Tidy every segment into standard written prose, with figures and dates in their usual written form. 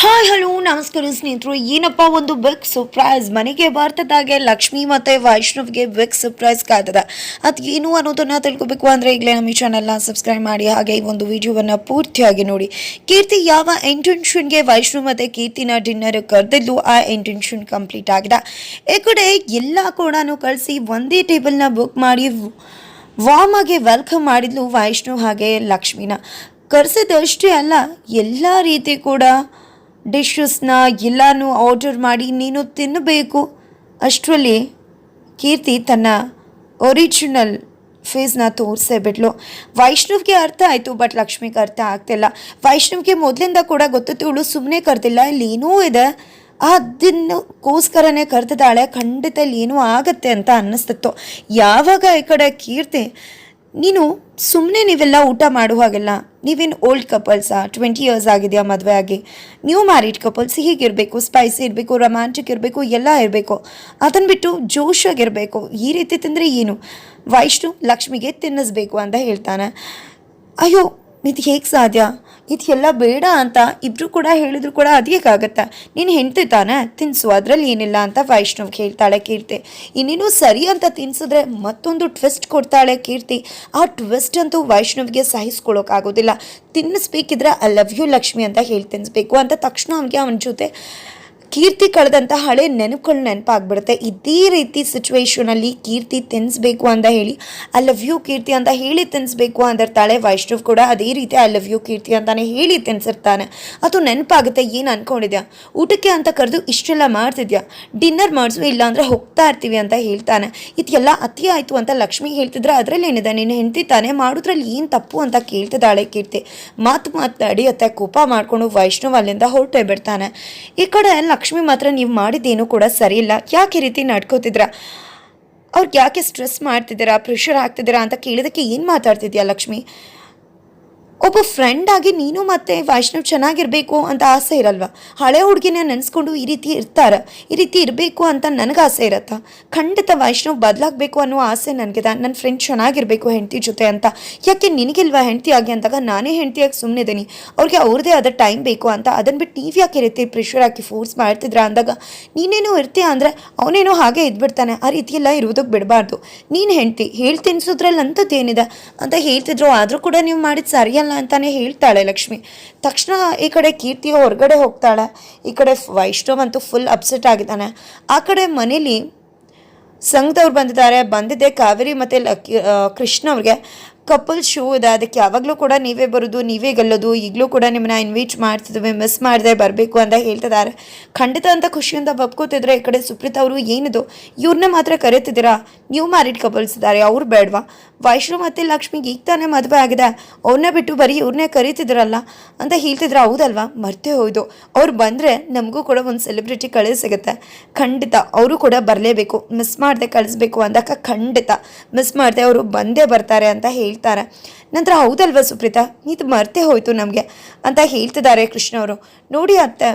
Hi hello ನಮಸ್ಕಾರ ಸ್ನೇಹಿತರು. ಏನಪ್ಪ ಒಂದು ಬಿಗ್ ಸರ್ಪ್ರೈಸ್ ಮನೆಗೆ ಬರ್ತದಾಗೆ ಲಕ್ಷ್ಮಿ ಮತ್ತು ವೈಷ್ಣವ್ಗೆ ಬಿಗ್ ಸರ್ಪ್ರೈಸ್ ಕಾಯ್ತದ. ಅದು ಏನು ಅನ್ನೋದನ್ನು ತಿಳ್ಕೊಬೇಕು ಅಂದರೆ ಈಗಲೇ ನಮ್ಮ ಈ ಚಾನಲ್ನ ಸಬ್ಸ್ಕ್ರೈಬ್ ಮಾಡಿ, ಹಾಗೆ ಈ ಒಂದು ವಿಡಿಯೋವನ್ನು ಪೂರ್ತಿಯಾಗಿ ನೋಡಿ. ಕೀರ್ತಿ ಯಾವ ಇಂಟೆನ್ಷನ್ಗೆ ವೈಷ್ಣವ್ ಮತ್ತು ಕೀರ್ತಿನ ಡಿನ್ನರ್ ಕರೆದಿದ್ದು ಆ ಇಂಟೆನ್ಷನ್ ಕಂಪ್ಲೀಟ್ ಆಗಿದೆ. ಈ ಕಡೆ ಎಲ್ಲ ಕೂಡ ಕಳಿಸಿ ಒಂದೇ ಟೇಬಲ್ನ ಬುಕ್ ಮಾಡಿ ವಾಮಾಗೆ ವೆಲ್ಕಮ್ ಮಾಡಿದ್ಲು ವೈಷ್ಣವ್ ಹಾಗೆ ಲಕ್ಷ್ಮಿನ. ಕರೆಸಿದಷ್ಟೇ ಅಲ್ಲ, ಎಲ್ಲ ರೀತಿ ಕೂಡ ಡಿಶಸ್ನ ಎಲ್ಲನೂ ಆರ್ಡರ್ ಮಾಡಿ ನೀನು ತಿನ್ನಬೇಕು. ಅಷ್ಟರಲ್ಲಿ ಕೀರ್ತಿ ತನ್ನ ಒರಿಜಿನಲ್ ಫೇಸ್ನ ತೋರಿಸೇ ಬಿಟ್ಲು. ವೈಷ್ಣವ್ಗೆ ಅರ್ಥ ಆಯಿತು, ಬಟ್ ಲಕ್ಷ್ಮಿಗೆ ಅರ್ಥ ಆಗ್ತಿಲ್ಲ. ವೈಷ್ಣವ್ಗೆ ಮೊದಲಿಂದ ಕೂಡ ಗೊತ್ತಿತ್ತು ಇವಳು ಸುಮ್ಮನೆ ಕರೆದಿಲ್ಲ, ಇಲ್ಲಿ ಏನೂ ಇದೆ, ಅದನ್ನಕ್ಕೋಸ್ಕರನೇ ಕರೆದಿದ್ದಾಳೆ, ಖಂಡಿತ ಇಲ್ಲಿ ಏನೂ ಆಗತ್ತೆ ಅಂತ ಅನ್ನಿಸ್ತಿತ್ತು. ಯಾವಾಗ ಈ ಕಡೆ ಕೀರ್ತಿ ನೀನು ಸುಮ್ಮನೆ ನೀವೆಲ್ಲ ಊಟ ಮಾಡುವಾಗೆಲ್ಲ ನೀವೇನು ಓಲ್ಡ್ ಕಪಲ್ಸಾ, 20 ಇಯರ್ಸ್ ಆಗಿದೆಯಾ ಮದುವೆ ಆಗಿ, ನ್ಯೂ ಮ್ಯಾರಿಡ್ ಕಪಲ್ಸ್ ಹೀಗಿರಬೇಕು, ಸ್ಪೈಸಿ ಇರಬೇಕು, ರೊಮ್ಯಾಂಟಿಕ್ ಇರಬೇಕು, ಎಲ್ಲ ಇರಬೇಕು, ಅದನ್ನು ಬಿಟ್ಟು ಜೋಶಾಗಿರಬೇಕು, ಈ ರೀತಿ ತಿಂದರೆ ಏನು, ವೈಷ್ಣು ಲಕ್ಷ್ಮಿಗೆ ತಿನ್ನಿಸ್ಬೇಕು ಅಂತ ಹೇಳ್ತಾನೆ. ಅಯ್ಯೋ ಇದು ಹೇಗೆ ಸಾಧ್ಯ, ಇದೆಲ್ಲ ಬೇಡ ಅಂತ ಇಬ್ಬರು ಕೂಡ ಹೇಳಿದ್ರು ಕೂಡ ಅದೇಕಾಗತ್ತೆ, ನೀನು ಹೆಂಡ್ತಿ ತಾನೆ ತಿನ್ನಿಸು, ಅದರಲ್ಲಿ ಏನಿಲ್ಲ ಅಂತ ವೈಷ್ಣವ್ಗೆ ಹೇಳ್ತಾಳೆ ಕೀರ್ತಿ. ಇನ್ನೇನು ಸರಿ ಅಂತ ತಿನ್ಸಿದ್ರೆ ಮತ್ತೊಂದು ಟ್ವಿಸ್ಟ್ ಕೊಡ್ತಾಳೆ ಕೀರ್ತಿ. ಆ ಟ್ವಿಸ್ಟ್ ಅಂತೂ ವೈಷ್ಣವ್ಗೆ ಸಹಿಸ್ಕೊಳ್ಳೋಕ್ಕಾಗೋದಿಲ್ಲ. ತಿನ್ನಿಸ್ಬೇಕಿದ್ರೆ ಐ ಲವ್ ಯು ಲಕ್ಷ್ಮಿ ಅಂತ ಹೇಳಿ ತಿನ್ನಿಸ್ಬೇಕು ಅಂತ ತಕ್ಷಣ ಅವನ ಜೊತೆ ಕೀರ್ತಿ ಕಳೆದಂಥ ಹಳೆ ನೆನಪುಗಳು ನೆನಪಾಗ್ಬಿಡುತ್ತೆ. ಇದೇ ರೀತಿ ಸಿಚುವೇಶನಲ್ಲಿ ಕೀರ್ತಿ ತಿನ್ನಿಸ್ಬೇಕು ಅಂತ ಹೇಳಿ ಐ ಲವ್ ಯು ಕೀರ್ತಿ ಅಂತ ಹೇಳಿ ತಿನ್ನಿಸ್ಬೇಕು ಅಂದಿರ್ತಾಳೆ. ವೈಷ್ಣವ್ ಕೂಡ ಅದೇ ರೀತಿ ಐ ಲವ್ ಯು ಕೀರ್ತಿ ಅಂತಾನೆ ಹೇಳಿ ತಿನ್ಸಿರ್ತಾನೆ. ಅದು ನೆನಪಾಗುತ್ತೆ. ಏನು ಅಂದ್ಕೊಂಡಿದ್ಯಾ, ಊಟಕ್ಕೆ ಅಂತ ಕರೆದು ಇಷ್ಟೆಲ್ಲ ಮಾಡ್ತಿದ್ಯಾ, ಡಿನ್ನರ್ ಮಾಡಿಸು, ಇಲ್ಲಾಂದರೆ ಹೋಗ್ತಾ ಇರ್ತೀವಿ ಅಂತ ಹೇಳ್ತಾನೆ. ಇದೆಲ್ಲ ಅತಿ ಆಯಿತು ಅಂತ ಲಕ್ಷ್ಮಿ ಹೇಳ್ತಿದ್ರೆ ಅದರಲ್ಲೇನಿದೆ, ನೀನು ಹೆಂಡ್ತಿ ತಾನೆ, ಮಾಡೋದ್ರಲ್ಲಿ ಏನು ತಪ್ಪು ಅಂತ ಕೇಳ್ತಿದ್ದಾಳೆ ಕೀರ್ತಿ. ಮಾತಾಡಿಯತ್ತೆ, ಕೋಪ ಮಾಡಿಕೊಂಡು ವೈಷ್ಣವ್ ಅಲ್ಲಿಂದ ಹೊರಟೇ ಬಿಡ್ತಾನೆ. ಈ ಕಡೆ ಲಕ್ಷ್ಮಿ ಮಾತ್ರ ನೀವು ಮಾಡಿದ್ದೇನು ಕೂಡ ಸರಿ ಇಲ್ಲ, ಯಾಕೆ ರೀತಿ ನಡ್ಕೋತಿದ್ರ, ಅವ್ರಿಗೆ ಯಾಕೆ ಸ್ಟ್ರೆಸ್ ಮಾಡ್ತಿದ್ದೀರಾ, ಪ್ರೆಷರ್ ಆಗ್ತಿದ್ದೀರಾ ಅಂತ ಕೇಳಿದಕ್ಕೆ ಏನು ಮಾತಾಡ್ತಿದ್ಯಾ ಲಕ್ಷ್ಮಿ, ಒಬ್ಬ ಫ್ರೆಂಡ್ ಆಗಿ ನೀನು ಮತ್ತೆ ವೈಷ್ಣವ್ ಚೆನ್ನಾಗಿರಬೇಕು ಅಂತ ಆಸೆ ಇರಲ್ವಾ, ಹಳೆ ಹುಡುಗಿನ ನೆನೆಸ್ಕೊಂಡು ಈ ರೀತಿ ಇರ್ತಾರೆ, ಈ ರೀತಿ ಇರಬೇಕು ಅಂತ ನನಗೆ ಆಸೆ ಇರತ್ತಾ, ಖಂಡಿತ ವೈಷ್ಣವ್ ಬದಲಾಗಬೇಕು ಅನ್ನೋ ಆಸೆ ನನಗಿದೆ, ನನ್ನ ಫ್ರೆಂಡ್ ಚೆನ್ನಾಗಿರಬೇಕು ಹೆಂಡತಿ ಜೊತೆ ಅಂತ, ಯಾಕೆ ನಿನಗಿಲ್ವಾ ಹೆಂಡತಿ ಆಗಿ ಅಂದಾಗ ನಾನೇ ಹೆಂಡತಿಯಾಗಿ ಸುಮ್ಮನಿದ್ದೀನಿ, ಅವ್ರಿಗೆ ಅವ್ರದ್ದೇ ಆದ ಟೈಮ್ ಬೇಕು ಅಂತ, ಅದನ್ನು ಬಿಟ್ಟು ನೀವು ಯಾಕೆ ಇರ್ತಿ ಪ್ರೆಷರ್ ಹಾಕಿ ಫೋರ್ಸ್ ಮಾಡ್ತಿದ್ರ ಅಂದಾಗ ನೀನೇನೋ ಇರ್ತೀಯ ಅಂದರೆ ಅವನೇನೋ ಹಾಗೆ ಇದ್ಬಿಡ್ತಾನೆ, ಆ ರೀತಿಯೆಲ್ಲ ಇರೋದಕ್ಕೆ ಬಿಡಬಾರ್ದು, ನೀನು ಹೆಂಡತಿ ಹೇಳಿ ತಿನ್ಸೋದ್ರಲ್ಲಿ ಅಂಥದ್ದೇನಿದೆ ಅಂತ ಹೇಳ್ತಿದ್ರು, ಆದರೂ ಕೂಡ ನೀವು ಮಾಡಿದ್ದು ಸರಿಯಲ್ಲ ಅಂತಾನೆ ಹೇಳ್ತಾಳೆ ಲಕ್ಷ್ಮಿ. ತಕ್ಷಣ ಈ ಕಡೆ ಕೀರ್ತಿ ಹೊರಗಡೆ ಹೋಗ್ತಾಳೆ. ಈ ಕಡೆ ವೈಷ್ಣವ್ ಅಂತೂ ಫುಲ್ ಅಪ್ಸೆಟ್ ಆಗಿದ್ದಾನೆ. ಆ ಕಡೆ ಮನೇಲಿ ಸಂಘದವ್ರು ಬಂದಿದ್ದೆ ಕಾವೇರಿ ಮತ್ತು ಕೃಷ್ಣ ಅವ್ರಿಗೆ ಕಪಲ್ ಶೋ ಇದೆ, ಅದಕ್ಕೆ ಯಾವಾಗಲೂ ಕೂಡ ನೀವೇ ಬರೋದು, ನೀವೇ ಗೆಲ್ಲೋದು, ಈಗಲೂ ಕೂಡ ನಿಮ್ಮನ್ನ ಇನ್ವೈಟ್ ಮಾಡ್ತಿದ್ವಿ, ಮಿಸ್ ಮಾಡದೆ ಬರಬೇಕು ಅಂತ ಹೇಳ್ತಿದ್ದಾರೆ. ಖಂಡಿತ ಅಂತ ಖುಷಿಯಿಂದ ಒಪ್ಕೋತಿದ್ರೆ ಈ ಕಡೆ ಸುಪ್ರೀತಾ ಅವರು ಏನಿದು ಇವ್ರನ್ನ ಮಾತ್ರ ಕರೀತಿದ್ದೀರಾ, ನ್ಯೂ ಮ್ಯಾರಿಡ್ ಕಪಲ್ಸ್ ಇದ್ದಾರೆ ಅವ್ರು ಬೇಡವಾ, ವೈಷ್ಣವ್ ಮತ್ತು ಲಕ್ಷ್ಮಿಗೆ ಈಗ ತಾನೇ ಮದುವೆ ಆಗಿದೆ, ಅವ್ರನ್ನ ಬಿಟ್ಟು ಬರೀ ಇವ್ರನ್ನೇ ಕರೀತಿದ್ರಲ್ಲ ಅಂತ ಹೇಳ್ತಿದ್ರು, ಹೌದಲ್ವಾ ಮರ್ತೇ ಹೋಯ್ತು, ಅವ್ರು ಬಂದರೆ ನಮಗೂ ಕೂಡ ಒಂದು ಸೆಲೆಬ್ರಿಟಿ ಕಳೆ ಸಿಗುತ್ತೆ, ಖಂಡಿತ ಅವರು ಕೂಡ ಬರಲೇಬೇಕು, ಮಿಸ್ ಮಾಡದೆ ಕಳಿಸ್ಬೇಕು ಅಂದಾಗ ಖಂಡಿತ ಮಿಸ್ ಮಾಡದೆ ಅವರು ಬಂದೇ ಬರ್ತಾರೆ ಅಂತ ಹೇಳ್ತಾರೆ. ನಂತರ ಹೌದಲ್ವ ಸುಪ್ರೀತಾ, ಇದು ಮರ್ತೇ ಹೋಯ್ತು ನಮಗೆ ಅಂತ ಹೇಳ್ತಿದ್ದಾರೆ ಕೃಷ್ಣ ಅವರು. ನೋಡಿ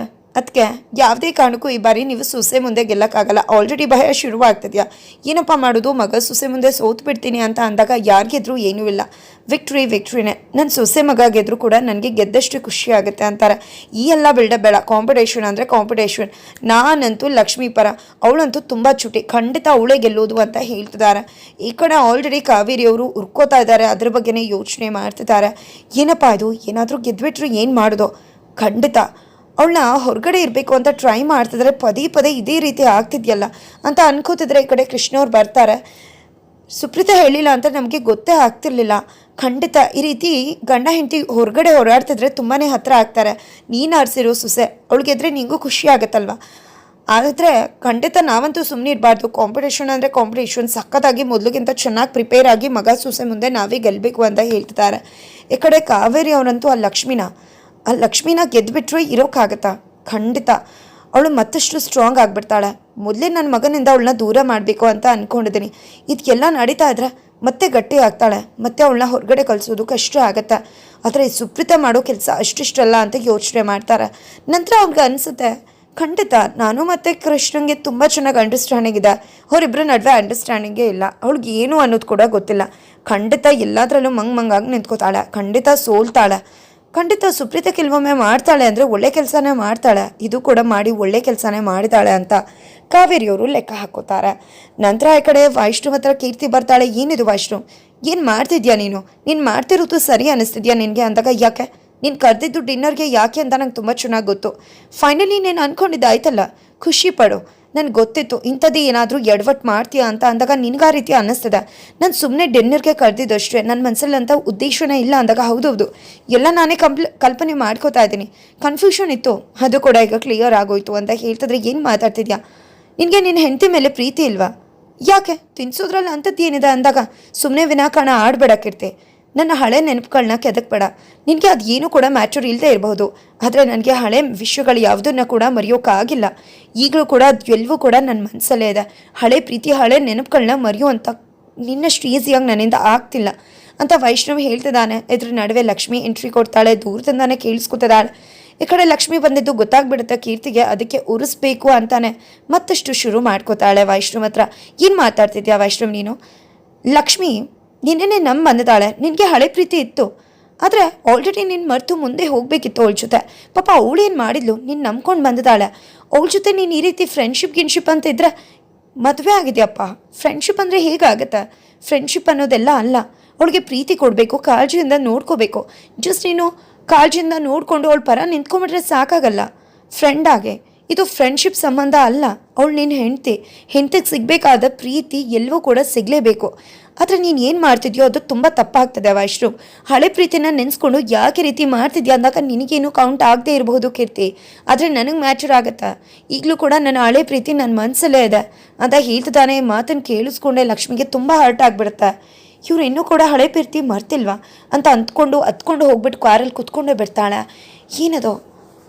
ಅದಕ್ಕೆ ಯಾವುದೇ ಕಾರಣಕ್ಕೂ ಈ ಬಾರಿ ನೀವು ಸೊಸೆ ಮುಂದೆ ಗೆಲ್ಲಕ್ಕಾಗಲ್ಲ, ಆಲ್ರೆಡಿ ಭಯ ಶುರುವಾಗ್ತಿದ್ಯಾ, ಏನಪ್ಪ ಮಾಡೋದು, ಮಗ ಸೊಸೆ ಮುಂದೆ ಸೋತು ಬಿಡ್ತೀನಿ ಅಂತ ಅಂದಾಗ ಯಾರಿಗೆದ್ರು ಏನೂ ಇಲ್ಲ, ವಿಕ್ಟ್ರಿನೇ, ನನ್ನ ಸೊಸೆ ಮಗ ಗೆದ್ರು ಕೂಡ ನನಗೆ ಗೆದ್ದಷ್ಟು ಖುಷಿ ಆಗುತ್ತೆ ಅಂತಾರೆ. ಈ ಎಲ್ಲ ಬಿಲ್ಡಪ್ ಬೇಡ, ಕಾಂಪಿಟೇಷನ್ ಅಂದರೆ ಕಾಂಪಿಟೇಷನ್, ನಾನಂತೂ ಲಕ್ಷ್ಮೀ ಪರ, ಅವಳಂತೂ ತುಂಬ ಚುಟಿ, ಖಂಡಿತ ಅವಳೇ ಗೆಲ್ಲೋದು ಅಂತ ಹೇಳ್ತಿದ್ದಾರೆ. ಈ ಕಡೆ ಆಲ್ರೆಡಿ ಕಾವೇರಿ ಅವರು ಉರ್ಕೋತಾ ಇದ್ದಾರೆ, ಅದ್ರ ಬಗ್ಗೆನೇ ಯೋಚನೆ ಮಾಡ್ತಿದ್ದಾರೆ. ಏನಪ್ಪ ಇದು, ಏನಾದರೂ ಗೆದ್ಬಿಟ್ರು ಏನು ಮಾಡೋದು, ಖಂಡಿತ ಅವಳನ್ನ ಹೊರಗಡೆ ಇರಬೇಕು ಅಂತ ಟ್ರೈ ಮಾಡ್ತಿದ್ರೆ ಪದೇ ಇದೇ ರೀತಿ ಆಗ್ತಿದೆಯಲ್ಲ ಅಂತ ಅನ್ಕೋತಿದ್ರೆ ಈ ಕಡೆ ಕೃಷ್ಣವ್ರು ಬರ್ತಾರೆ. ಸುಪ್ರೀತಾ ಹೇಳಿಲ್ಲ ಅಂತ ನಮಗೆ ಗೊತ್ತೇ ಆಗ್ತಿರ್ಲಿಲ್ಲ, ಖಂಡಿತ ಈ ರೀತಿ ಗಂಡ ಹೆಂಡತಿ ಹೊರಗಡೆ ಹೋರಾಡ್ತಿದ್ರೆ ತುಂಬಾ ಹತ್ತಿರ ಆಗ್ತಾರೆ, ನೀನು ಆರಿಸಿರೋ ಸೊಸೆ ಅವಳಿಗೆದ್ರೆ ನಿಂಗೂ ಖುಷಿ ಆಗುತ್ತಲ್ವ, ಆದರೆ ಖಂಡಿತ ನಾವಂತೂ ಸುಮ್ಮನೆ ಇರಬಾರ್ದು, ಕಾಂಪಿಟೇಷನ್ ಅಂದರೆ ಕಾಂಪಿಟೇಷನ್, ಸಖತ್ತಾಗಿ ಮೊದಲಿಗಿಂತ ಚೆನ್ನಾಗಿ ಪ್ರಿಪೇರ್ ಆಗಿ ಮಗ ಸೊಸೆ ಮುಂದೆ ನಾವೇ ಗೆಲ್ಲಬೇಕು ಅಂತ ಹೇಳ್ತಿದ್ದಾರೆ. ಈ ಕಡೆ ಕಾವೇರಿ ಅವರಂತೂ ಆ ಲಕ್ಷ್ಮಿನ ಗೆದ್ದುಬಿಟ್ರೆ ಇರೋಕ್ಕಾಗತ್ತಾ, ಖಂಡಿತ ಅವಳು ಮತ್ತಷ್ಟು ಸ್ಟ್ರಾಂಗ್ ಆಗಿಬಿಡ್ತಾಳೆ, ಮೊದಲೇ ನನ್ನ ಮಗನಿಂದ ಅವಳನ್ನ ದೂರ ಮಾಡಬೇಕು ಅಂತ ಅಂದ್ಕೊಂಡಿದ್ದೀನಿ, ಇದಕ್ಕೆಲ್ಲ ನಡೀತಾ ಇದ್ರೆ ಮತ್ತೆ ಗಟ್ಟಿ ಆಗ್ತಾಳೆ, ಮತ್ತೆ ಅವಳನ್ನ ಹೊರಗಡೆ ಕಳಿಸೋದು ಕಷ್ಟ ಆಗುತ್ತೆ, ಆದರೆ ಸುಪ್ರೀತಾ ಮಾಡೋ ಕೆಲಸ ಅಷ್ಟಿಷ್ಟಲ್ಲ ಅಂತ ಯೋಚನೆ ಮಾಡ್ತಾರೆ. ನಂತರ ಅವ್ರಿಗೆ ಅನಿಸುತ್ತೆ ಖಂಡಿತ ನಾನು ಮತ್ತು ಕೃಷ್ಣಂಗೆ ತುಂಬ ಚೆನ್ನಾಗಿ ಅಂಡರ್ಸ್ಟ್ಯಾಂಡಿಂಗ್ ಇದೆ, ಅವರಿಬ್ಬರ ನಡುವೆ ಅಂಡರ್ಸ್ಟ್ಯಾಂಡಿಂಗೇ ಇಲ್ಲ, ಅವಳಿಗೆ ಏನು ಅನ್ನೋದು ಕೂಡ ಗೊತ್ತಿಲ್ಲ, ಖಂಡಿತ ಎಲ್ಲದರಲ್ಲೂ ಮಂಗಾಗಿ ನಿಂತ್ಕೋತಾಳೆ, ಖಂಡಿತ ಸೋಲ್ತಾಳೆ, ಖಂಡಿತ ಸುಪ್ರೀತಾ ಕೆಲವೊಮ್ಮೆ ಮಾಡ್ತಾಳೆ ಅಂದರೆ ಒಳ್ಳೆ ಕೆಲಸನೇ ಮಾಡ್ತಾಳೆ, ಇದು ಕೂಡ ಮಾಡಿ ಒಳ್ಳೆ ಕೆಲಸನೇ ಮಾಡಿದಾಳೆ ಅಂತ ಕಾವೇರಿಯವರು ಲೆಕ್ಕ ಹಾಕೋತಾರೆ. ನಂತರ ಈ ಕಡೆ ವೈಷ್ಣವ್ ಹತ್ರ ಕೀರ್ತಿ ಬರ್ತಾಳೆ. ಏನಿದು ವೈಷ್ಣವ್, ಏನು ಮಾಡ್ತಿದ್ಯಾ ನೀನು ಮಾಡ್ತಿರೋದು ಸರಿ ಅನ್ನಿಸ್ತಿದ್ಯಾ ನಿನಗೆ ಅಂದಾಗ, ಯಾಕೆ ನೀನು ಕರೆದಿದ್ದು ಡಿನ್ನರ್ಗೆ ಯಾಕೆ ಅಂತ ನಂಗೆ ತುಂಬ ಚೆನ್ನಾಗಿ ಗೊತ್ತು. ಫೈನಲಿ ನೀನು ಅಂದ್ಕೊಂಡಿದ್ದಾಯ್ತಲ್ಲ, ಖುಷಿ ಪಡು. ನನಗೆ ಗೊತ್ತಿತ್ತು ಇಂಥದ್ದು ಏನಾದರೂ ಎಡವಟ್ಟು ಮಾಡ್ತೀಯಾ ಅಂತ ಅಂದಾಗ ನಿನಗೆ ಆ ರೀತಿ ಅನ್ನಿಸ್ತದೆ. ನಾನು ಸುಮ್ಮನೆ ಡಿನ್ನರ್ಗೆ ಕರೆದಿದ್ದಷ್ಟೇ, ನನ್ನ ಮನಸ್ಸಲ್ಲಿ ಅಂತ ಉದ್ದೇಶನೇ ಇಲ್ಲ ಅಂದಾಗ, ಹೌದೌದು ಎಲ್ಲ ನಾನೇ ಕಲ್ಪನೆ ಮಾಡ್ಕೋತಾ ಇದ್ದೀನಿ, ಕನ್ಫ್ಯೂಷನ್ ಇತ್ತು, ಅದು ಕೂಡ ಈಗ ಕ್ಲಿಯರ್ ಆಗೋಯ್ತು ಅಂತ ಹೇಳ್ತಿದ್ರೆ, ಏನು ಮಾತಾಡ್ತಿದ್ಯಾ, ನಿನಗೆ ನಿನ್ನ ಹೆಂಡತಿ ಮೇಲೆ ಪ್ರೀತಿ ಇಲ್ವಾ, ಯಾಕೆ ತಿನ್ಸೋದ್ರಲ್ಲಿ ಅಂಥದ್ದು ಏನಿದೆ ಅಂದಾಗ, ಸುಮ್ಮನೆ ವಿನಾಕಾರಣ ಆಡ್ಬೇಡಕ್ಕಿರ್ತಿ, ನನ್ನ ಹಳೆ ನೆನಪುಗಳನ್ನ ಕೆದಕ್ಬೇಡ. ನಿನಗೆ ಅದು ಏನೂ ಕೂಡ ಮ್ಯಾಚೂರ್ ಇಲ್ಲದೆ ಇರಬಹುದು, ಆದರೆ ನನಗೆ ಹಳೆ ವಿಷಯಗಳು ಯಾವುದನ್ನು ಕೂಡ ಮರೆಯೋಕ್ಕಾಗಿಲ್ಲ. ಈಗಲೂ ಕೂಡ ಎಲ್ಲವೂ ಕೂಡ ನನ್ನ ಮನಸ್ಸಲ್ಲೇ ಇದೆ. ಹಳೆ ಪ್ರೀತಿ ಹಳೆ ನೆನಪುಗಳನ್ನ ಮರೆಯುವಂಥ ನಿನ್ನಷ್ಟು ಈಸಿಯಾಗಿ ನನ್ನಿಂದ ಆಗ್ತಿಲ್ಲ ಅಂತ ವೈಷ್ಣವ್ ಹೇಳ್ತಿದ್ದಾನೆ. ಇದ್ರ ನಡುವೆ ಲಕ್ಷ್ಮಿ ಎಂಟ್ರಿ ಕೊಡ್ತಾಳೆ, ದೂರದಿಂದಾನೆ ಕೇಳಿಸ್ಕೊತಿದ್ದಾಳೆ. ಈ ಕಡೆ ಲಕ್ಷ್ಮಿ ಬಂದಿದ್ದು ಗೊತ್ತಾಗ್ಬಿಡುತ್ತೆ ಕೀರ್ತಿಗೆ, ಅದಕ್ಕೆ ಉರಿಸ್ಬೇಕು ಅಂತಾನೆ ಮತ್ತಷ್ಟು ಶುರು ಮಾಡ್ಕೋತಾಳೆ ವೈಷ್ಣವ್ ಹತ್ರ. ಏನು ಮಾತಾಡ್ತಿದ್ಯಾ ವೈಷ್ಣವ್ ನೀನು, ಲಕ್ಷ್ಮಿ ನಿನ್ನೆ ಬಂದಿದ್ದಾಳೆ, ನಿನಗೆ ಹಳೆ ಪ್ರೀತಿ ಇತ್ತು, ಆದರೆ ಆಲ್ರೆಡಿ ನೀನು ಮರೆತು ಮುಂದೆ ಹೋಗಬೇಕಿತ್ತು ಅವಳ ಜೊತೆ. ಪಾಪ ಅವಳೇನು ಮಾಡಿದ್ಲು, ನೀನು ನಂಬ್ಕೊಂಡು ಬಂದಿದ್ದಾಳೆ. ಅವಳ ಜೊತೆ ನೀನು ಈ ರೀತಿ ಗಿನ್ಶಿಪ್ ಅಂತ ಇದ್ರೆ ಮದುವೆ ಆಗಿದೆಯಪ್ಪ. ಫ್ರೆಂಡ್ಶಿಪ್ ಅಂದರೆ ಹೇಗಾಗತ್ತೆ, ಫ್ರೆಂಡ್ಶಿಪ್ ಅನ್ನೋದೆಲ್ಲ ಅಲ್ಲ. ಅವಳಿಗೆ ಪ್ರೀತಿ ಕೊಡಬೇಕು, ಕಾಳಜಿಯಿಂದ ನೋಡ್ಕೋಬೇಕು. ಜಸ್ಟ್ ನೀನು ಕಾಳಜಿಯಿಂದ ನೋಡಿಕೊಂಡು ಅವಳ ಪರ ನಿಂತ್ಕೊಂಡ್ಬಿಟ್ರೆ ಸಾಕಾಗಲ್ಲ. ಫ್ರೆಂಡ್ ಆಗೆ, ಇದು ಫ್ರೆಂಡ್ಶಿಪ್ ಸಂಬಂಧ ಅಲ್ಲ. ಅವಳು ನಿನ್ನ ಹೆಂಡತಿಗೆ ಸಿಗಬೇಕಾದ ಪ್ರೀತಿ ಎಲ್ಲವೂ ಕೂಡ ಸಿಗಲೇಬೇಕು. ಆದರೆ ನೀನು ಏನು ಮಾಡ್ತಿದ್ಯೋ ಅದು ತುಂಬ ತಪ್ಪಾಗ್ತದೆ ವೈಷ್ಣವ್. ಹಳೆ ಪ್ರೀತಿನ ನೆನೆಸ್ಕೊಂಡು ಯಾಕೆ ರೀತಿ ಮಾಡ್ತಿದ್ಯಾ ಅಂದಾಗ ನಿನಗೇನು ಕೌಂಟ್ ಆಗದೆ ಇರಬಹುದು ಕೀರ್ತಿ, ಆದರೆ ನನಗೆ ಮ್ಯಾಚರ್ ಆಗುತ್ತೆ. ಈಗಲೂ ಕೂಡ ನನ್ನ ಹಳೆ ಪ್ರೀತಿ ನನ್ನ ಮನಸ್ಸಲ್ಲೇ ಇದೆ ಅಂತ ಹೇಳ್ತಿದ್ದಾನೆ. ಮಾತನ್ನು ಕೇಳಿಸ್ಕೊಂಡೆ ಲಕ್ಷ್ಮಿಗೆ ತುಂಬ ಹರ್ಟ್ ಆಗಿಬಿಡುತ್ತೆ. ಇವ್ರು ಇನ್ನೂ ಕೂಡ ಹಳೆ ಪ್ರೀತಿ ಮರ್ತಿಲ್ವಾ ಅಂತ ಹತ್ಕೊಂಡು ಹೋಗ್ಬಿಟ್ಟು ಕಾರಲ್ಲಿ ಕುತ್ಕೊಂಡೇ ಬಿಡ್ತಾಳೆ. ಏನದು,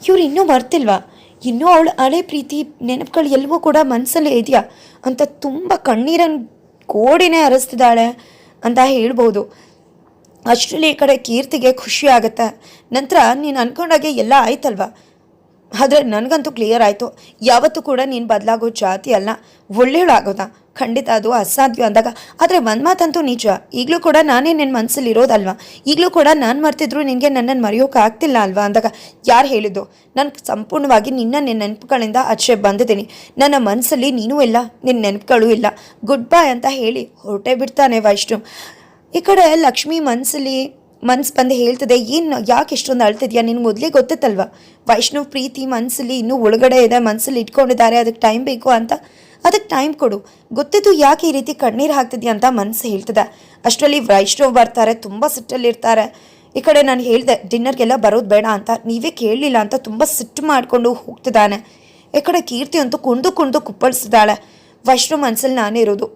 ಇವ್ರು ಇನ್ನೂ ಮರ್ತಿಲ್ವಾ, ಇನ್ನೂ ಅವಳು ಹಳೆ ಪ್ರೀತಿ ನೆನಪುಗಳು ಎಲ್ಲವೂ ಕೂಡ ಮನಸ್ಸಲ್ಲೇ ಇದೆಯಾ ಅಂತ ತುಂಬ ಕಣ್ಣೀರನ್ನು ಕೋಡಿನೇ ಹರಿಸ್ತಿದ್ದಾಳೆ ಅಂತ ಹೇಳ್ಬೋದು. ಅಷ್ಟರಲ್ಲಿ ಈ ಕಡೆ ಕೀರ್ತಿಗೆ ಖುಷಿ ಆಗುತ್ತೆ. ನಂತರ ನೀನು ಅಂದ್ಕೊಂಡಾಗೆ ಎಲ್ಲ ಆಯ್ತಲ್ವ, ಆದರೆ ನನಗಂತೂ ಕ್ಲಿಯರ್ ಆಯಿತು, ಯಾವತ್ತೂ ಕೂಡ ನೀನು ಬದಲಾಗೋ ಜಾತಿ ಅಲ್ಲ, ಒಳ್ಳೆಯಳಾಗೋದಾ ಖಂಡಿತ ಅದು ಅಸಾಧ್ಯ ಅಂದಾಗ, ಆದರೆ ಒಂದು ಮಾತಂತೂ ನಿಜ, ಈಗಲೂ ಕೂಡ ನಾನೇ ನಿನ್ನ ಮನಸ್ಸಲ್ಲಿ ಇರೋದಲ್ವಾ, ಈಗಲೂ ಕೂಡ ನಾನು ಮರ್ತಿದ್ರು ನಿನಗೆ ನನ್ನನ್ನು ಮರೆಯೋಕೆ ಆಗ್ತಿಲ್ಲ ಅಲ್ವಾ ಅಂದಾಗ, ಯಾರು ಹೇಳಿದ್ದು, ನಾನು ಸಂಪೂರ್ಣವಾಗಿ ನಿನ್ನ ನೆನಪುಗಳಿಂದ ಆಚೆ ಬಂದಿದ್ದೀನಿ, ನನ್ನ ಮನಸ್ಸಲ್ಲಿ ನೀನೂ ಇಲ್ಲ, ನಿನ್ನ ನೆನಪುಗಳು ಇಲ್ಲ, ಗುಡ್ ಬಾಯ್ ಅಂತ ಹೇಳಿ ಹೊರಟೇ ಬಿಡ್ತಾನೆ ವೈಷ್ಣವ್. ಈ ಕಡೆ ಲಕ್ಷ್ಮಿ ಮನ್ಸು ಬಂದು ಹೇಳ್ತದೆ, ಏನು ಯಾಕೆ ಇಷ್ಟೊಂದು ಅಳ್ತಿದ್ಯಾ, ನಿನ್ಗೆ ಮೊದಲೇ ಗೊತ್ತಿತ್ತಲ್ವ ವೈಷ್ಣವ್ ಪ್ರೀತಿ ಮನಸ್ಸಲ್ಲಿ ಇನ್ನೂ ಒಳಗಡೆ ಇದೆ, ಮನಸ್ಸಲ್ಲಿ ಇಟ್ಕೊಂಡಿದ್ದಾರೆ, ಅದಕ್ಕೆ ಟೈಮ್ ಬೇಕು ಅಂತ, ಅದಕ್ಕೆ ಟೈಮ್ ಕೊಡು, ಗೊತ್ತಿದ್ದು ಯಾಕೆ ಈ ರೀತಿ ಕಣ್ಣೀರು ಹಾಕ್ತಿದ್ಯಾ ಅಂತ ಮನಸ್ಸು ಹೇಳ್ತದೆ. ಅಷ್ಟರಲ್ಲಿ ವೈಷ್ಣವ್ ಬರ್ತಾರೆ, ತುಂಬ ಸಿಟ್ಟಲ್ಲಿರ್ತಾರೆ. ಈ ಕಡೆ ನಾನು ಹೇಳಿದೆ ಡಿನ್ನರ್ಗೆಲ್ಲ ಬರೋದು ಬೇಡ ಅಂತ, ನೀವೇ ಕೇಳಲಿಲ್ಲ ಅಂತ ತುಂಬ ಸಿಟ್ಟು ಮಾಡಿಕೊಂಡು ಹೋಗ್ತಿದ್ದಾನೆ. ಈ ಕಡೆ ಕೀರ್ತಿ ಅಂತೂ ಕುಣಿದು ಕುಪ್ಪಳಿಸ್ತಿದ್ದಾಳೆ. ವೈಷ್ಣವ್ ಮನಸ್ಸಲ್ಲಿ ನಾನೇ ಇರೋದು,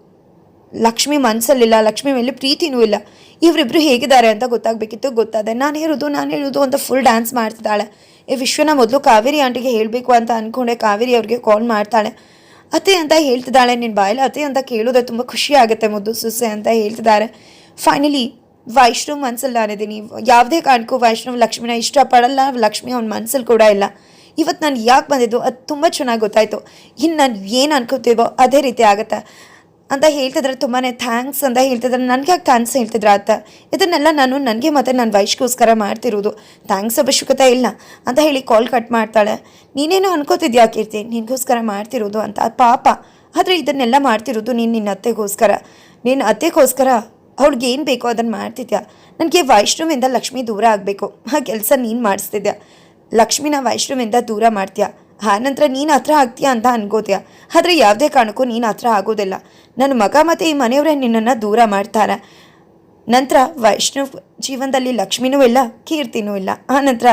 ಲಕ್ಷ್ಮಿ ಮನಸ್ಸಲ್ಲಿಲ್ಲ, ಲಕ್ಷ್ಮಿ ಮೇಲೆ ಪ್ರೀತಿನೂ ಇಲ್ಲ, ಇವರಿಬ್ರು ಹೇಗಿದ್ದಾರೆ ಅಂತ ಗೊತ್ತಾಗಬೇಕಿತ್ತು, ಗೊತ್ತಾದೆ, ನಾನು ಹೇಳೋದು ಅಂತ ಫುಲ್ ಡ್ಯಾನ್ಸ್ ಮಾಡ್ತಿದ್ದಾಳೆ. ಈ ವಿಶ್ವನ ಮೊದಲು ಕಾವೇರಿ ಆಂಟಿಗೆ ಹೇಳಬೇಕು ಅಂತ ಅಂದ್ಕೊಂಡೆ ಕಾವೇರಿ ಅವ್ರಿಗೆ ಕಾಲ್ ಮಾಡ್ತಾಳೆ. ಅತ್ತೆ ಅಂತ ಹೇಳ್ತಿದ್ದಾಳೆ, ನಿನ್ನ ಬಾಯಲ್ಲಿ ಅತ್ತೆ ಅಂತ ಕೇಳೋದೆ ತುಂಬ ಖುಷಿ ಆಗುತ್ತೆ ಮುದ್ದು ಸುಸೆ ಅಂತ ಹೇಳ್ತಿದ್ದಾರೆ. ಫೈನಲಿ ವೈಷ್ಣವ್ ಮನಸ್ಸಲ್ಲಿ ನಾನಿದ್ದೀನಿ, ಯಾವುದೇ ಕಾರಣಕ್ಕೂ ವೈಷ್ಣವ್ ಲಕ್ಷ್ಮಿನ ಇಷ್ಟಪಡಲ್ಲ, ಲಕ್ಷ್ಮಿ ಅವ್ನ ಮನಸ್ಸಲ್ಲಿ ಕೂಡ ಇಲ್ಲ. ಇವತ್ತು ನಾನು ಯಾಕೆ ಬಂದಿದ್ದು ಅದು ತುಂಬ ಚೆನ್ನಾಗಿ ಗೊತ್ತಾಯಿತು, ಇನ್ನು ನಾನು ಏನು ಅನ್ಕೋತೀವೋ ಅದೇ ರೀತಿ ಆಗುತ್ತೆ ಅಂತ ಹೇಳ್ತಿದ್ರೆ, ತುಂಬಾ ಥ್ಯಾಂಕ್ಸ್ ಅಂತ ಹೇಳ್ತಿದ್ರೆ, ನನಗೆ ಯಾಕೆ ಥ್ಯಾಂಕ್ಸ್ ಹೇಳ್ತಿದ್ರೆ ಅತ್ತ, ಇದನ್ನೆಲ್ಲ ನಾನು ನನಗೆ ಮತ್ತು ನನ್ನ ವೈಷ್ಗೋಸ್ಕರ ಮಾಡ್ತಿರೋದು, ಥ್ಯಾಂಕ್ಸ್ ಅವಶ್ಯಕತೆ ಇಲ್ಲ ಅಂತ ಹೇಳಿ ಕಾಲ್ ಕಟ್ ಮಾಡ್ತಾಳೆ. ನೀನೇನು ಅನ್ಕೋತಿದ್ಯಾ ಕೀರ್ತಿ, ನಿನಗೋಸ್ಕರ ಮಾಡ್ತಿರೋದು ಅಂತ, ಪಾಪ, ಆದರೆ ಇದನ್ನೆಲ್ಲ ಮಾಡ್ತಿರೋದು ನಿನ್ನ ಅತ್ತೆಗೋಸ್ಕರ, ನಿನ್ನ ಅತ್ತೆಗೋಸ್ಕರ ಅವ್ಳಿಗೆ ಏನು ಬೇಕೋ ಅದನ್ನು ಮಾಡ್ತಿದ್ಯಾ. ನನಗೆ ವೈಷ್ಣವಿಂದ ಲಕ್ಷ್ಮಿ ದೂರ ಆಗಬೇಕು, ಆ ಕೆಲಸ ನೀನು ಮಾಡಿಸ್ತಿದ್ಯಾ, ಲಕ್ಷ್ಮಿನ ವೈಷ್ಣವಿಂದ ದೂರ ಮಾಡ್ತೀಯಾ, ಆನಂತರ ನೀನು ಹತ್ರ ಆಗ್ತೀಯಾ ಅಂತ ಅನ್ಕೋತೀಯ, ಆದರೆ ಯಾವುದೇ ಕಾರಣಕ್ಕೂ ನೀನು ಹತ್ರ ಆಗೋದಿಲ್ಲ. ನನ್ನ ಮಗ ಮತ್ತು ಈ ಮನೆಯವರೇ ನಿನ್ನನ್ನು ದೂರ ಮಾಡ್ತಾರೆ. ನಂತರ ವೈಷ್ಣವ್ ಜೀವನದಲ್ಲಿ ಲಕ್ಷ್ಮಿನೂ ಇಲ್ಲ, ಕೀರ್ತಿನೂ ಇಲ್ಲ, ಆನಂತರ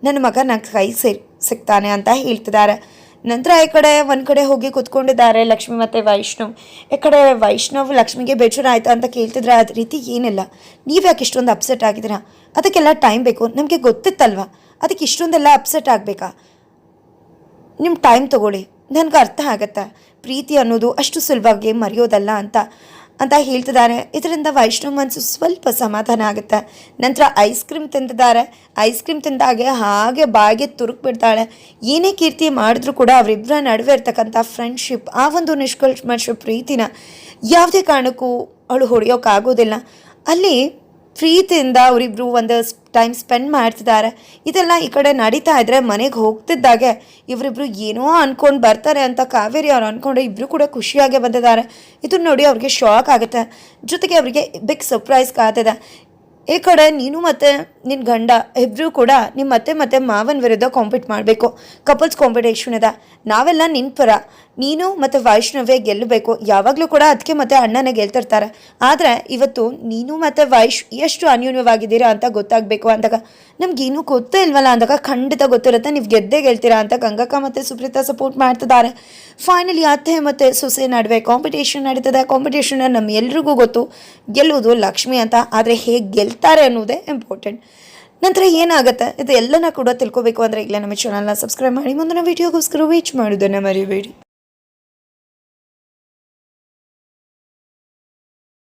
ನನ್ನ ಮಗ ನನ್ನ ಕೈ ಸಿಗ್ತಾನೆ ಅಂತ ಹೇಳ್ತಿದ್ದಾರೆ. ನಂತರ ಈ ಕಡೆ ಒಂದು ಕಡೆ ಹೋಗಿ ಕೂತ್ಕೊಂಡಿದ್ದಾರೆ ಲಕ್ಷ್ಮಿ ಮತ್ತು ವೈಷ್ಣವ್. ಈ ಕಡೆ ವೈಷ್ಣವ್ ಲಕ್ಷ್ಮಿಗೆ ಬೇಜಾರು ಆಯಿತಾ ಅಂತ ಕೇಳ್ತಿದ್ರೆ, ಅದ ರೀತಿ ಏನಿಲ್ಲ, ನೀವು ಯಾಕೆ ಇಷ್ಟೊಂದು ಅಪ್ಸೆಟ್ ಆಗಿದ್ದೀರಾ, ಅದಕ್ಕೆಲ್ಲ ಟೈಮ್ ಬೇಕು, ನಮಗೆ ಗೊತ್ತಿತ್ತಲ್ವ, ಅದಕ್ಕೆ ಇಷ್ಟೊಂದೆಲ್ಲ ಅಪ್ಸೆಟ್ ಆಗಬೇಕಾ, ನಿಮ್ಮ ಟೈಮ್ ತೊಗೊಳ್ಳಿ, ನನಗೆ ಅರ್ಥ ಆಗತ್ತೆ, ಪ್ರೀತಿ ಅನ್ನೋದು ಅಷ್ಟು ಸುಲಭವಾಗಿ ಮರೆಯೋದಲ್ಲ ಅಂತ ಹೇಳ್ತಿದ್ದಾರೆ. ಇದರಿಂದ ವೈಷ್ಣವ್ ಮನಸ್ಸು ಸ್ವಲ್ಪ ಸಮಾಧಾನ ಆಗುತ್ತೆ. ನಂತರ ಐಸ್ ಕ್ರೀಮ್ ತಿಂತಿದ್ದಾರೆ. ಐಸ್ ಕ್ರೀಮ್ ತಿಂದಾಗೆ ಹಾಗೆ ಬಾಯಿಗೆ ತುರುಕ್ ಬಿಡ್ತಾಳೆ. ಏನೇ ಕೀರ್ತಿ ಮಾಡಿದ್ರೂ ಕೂಡ ಅವರಿಬ್ಬರ ನಡುವೆ ಇರ್ತಕ್ಕಂಥ ಫ್ರೆಂಡ್ಶಿಪ್, ಆ ಒಂದು ನಿಷ್ಕಲ್ಮಶ ಪ್ರೀತಿನ ಯಾವುದೇ ಕಾರಣಕ್ಕೂ ಅವಳು ಹೊಡೆಯೋಕ್ಕಾಗೋದಿಲ್ಲ. ಅಲ್ಲಿ ಪ್ರೀತಿಯಿಂದ ಅವರಿಬ್ರು ಒಂದು ಟೈಮ್ ಸ್ಪೆಂಡ್ ಮಾಡ್ತಿದ್ದಾರೆ. ಇದೆಲ್ಲ ಈ ಕಡೆ ನಡೀತಾ ಇದ್ರೆ ಮನೆಗೆ ಹೋಗ್ತಿದ್ದಾಗೆ ಇವರಿಬ್ರು ಏನೋ ಅನ್ಕೊಂಡು ಬರ್ತಾರೆ ಅಂತ ಕಾವೇರಿ ಅವ್ರು ಅಂದ್ಕೊಂಡ್ರೆ ಇಬ್ಬರು ಕೂಡ ಖುಷಿಯಾಗೇ ಬಂದಿದ್ದಾರೆ. ಇದನ್ನ ನೋಡಿ ಅವ್ರಿಗೆ ಶಾಕ್ ಆಗುತ್ತೆ. ಜೊತೆಗೆ ಅವರಿಗೆ ಬಿಗ್ ಸರ್ಪ್ರೈಸ್ ಕಾದಿದೆ. ಈ ಕಡೆ ನೀನು ಮತ್ತು ನಿನ್ನ ಗಂಡ ಇಬ್ಬರು ಕೂಡ ನಿಮ್ಮ ಮತ್ತೆ ಮಾವನ ವಿರುದ್ಧ ಕಾಂಪೀಟ್ ಮಾಡಬೇಕು. ಕಪಲ್ಸ್ ಕಾಂಪಿಟೇಷನ್ ಇದೆ. ನಾವೆಲ್ಲ ನಿನ್ನ ಪರ, ನೀನು ಮತ್ತು ವೈಷ್ಣವೇ ಗೆಲ್ಲಬೇಕು. ಯಾವಾಗಲೂ ಕೂಡ ಅದಕ್ಕೆ ಮತ್ತು ಅಣ್ಣನೇ ಗೆಲ್ತಿರ್ತಾರೆ. ಆದರೆ ಇವತ್ತು ನೀನು ಮತ್ತು ವೈಶ್ ಎಷ್ಟು ಅನ್ಯೂನ್ಯವಾಗಿದ್ದೀರಾ ಅಂತ ಗೊತ್ತಾಗಬೇಕು ಅಂದಾಗ ನಮಗೇನು ಗೊತ್ತೇ ಇಲ್ವಲ್ಲ ಅಂದಾಗ ಖಂಡಿತ ಗೊತ್ತಿರುತ್ತೆ ನೀವು ಗೆದ್ದೇ ಗೆಲ್ತೀರಾ ಅಂತ ಗಂಗಕ್ಕ ಮತ್ತು ಸುಪ್ರೀತಾ ಸಪೋರ್ಟ್ ಮಾಡ್ತಿದ್ದಾರೆ. ಫೈನಲಿ ಅತ್ತೆ ಮತ್ತು ಸೊಸೆ ನಡುವೆ ಕಾಂಪಿಟೇಷನ್ ನಡೀತದೆ. ಕಾಂಪಿಟೇಷನ್ ನಮ್ಮ ಎಲ್ರಿಗೂ ಗೊತ್ತು ಗೆಲ್ಲುವುದು ಲಕ್ಷ್ಮಿ ಅಂತ. ಆದರೆ ಹೇಗೆ ಗೆಲ್ತಾರೆ ಅನ್ನೋದೇ ಇಂಪಾರ್ಟೆಂಟ್. ನಂತರ ಏನಾಗುತ್ತೆ ಇದು ಎಲ್ಲನ ಕೂಡ ತಿಳ್ಕೊಬೇಕು ಅಂದರೆ ಈಗಲೇ ನಮ್ಮ ಚಾನಲ್ನ ಸಬ್ಸ್ಕ್ರೈಬ್ ಮಾಡಿ. ಮುಂದಿನ ವೀಡಿಯೋಗೋಸ್ಕರ ವೇಟ್ ಮಾಡೋದನ್ನು ಮರಿಬೇಡಿ.